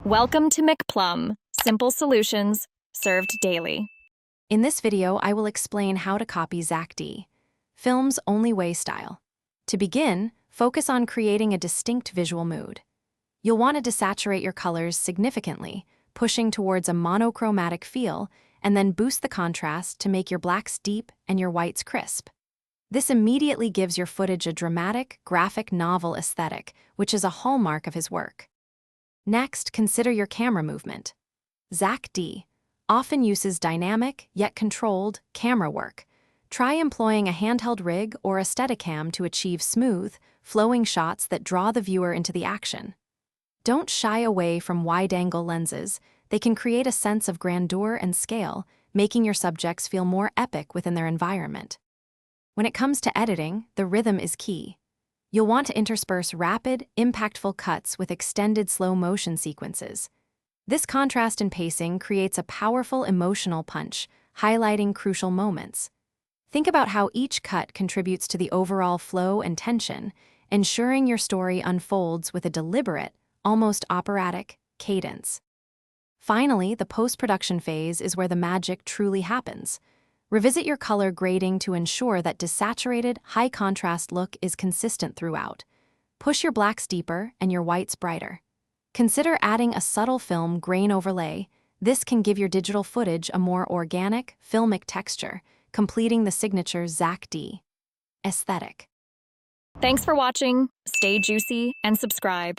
Welcome to McPlum, simple solutions served daily. In this video, I will explain how to copy Zack D Films' only way style. To begin, focus on creating a distinct visual mood. You'll want to desaturate your colors significantly, pushing towards a monochromatic feel, and then boost the contrast to make your blacks deep and your whites crisp. This immediately gives your footage a dramatic, graphic novel aesthetic, which is a hallmark of his work. Next, consider your camera movement. Zack D often uses dynamic, yet controlled, camera work. Try employing a handheld rig or a Steadicam to achieve smooth, flowing shots that draw the viewer into the action. Don't shy away from wide-angle lenses. They can create a sense of grandeur and scale, making your subjects feel more epic within their environment. When it comes to editing, the rhythm is key. You'll want to intersperse rapid, impactful cuts with extended slow-motion sequences. This contrast in pacing creates a powerful emotional punch, highlighting crucial moments. Think about how each cut contributes to the overall flow and tension, ensuring your story unfolds with a deliberate, almost operatic, cadence. Finally, the post-production phase is where the magic truly happens. Revisit your color grading to ensure that desaturated, high-contrast look is consistent throughout. Push your blacks deeper and your whites brighter. Consider adding a subtle film grain overlay. This can give your digital footage a more organic, filmic texture, completing the signature Zack D aesthetic. Thanks for watching. Stay juicy and subscribe.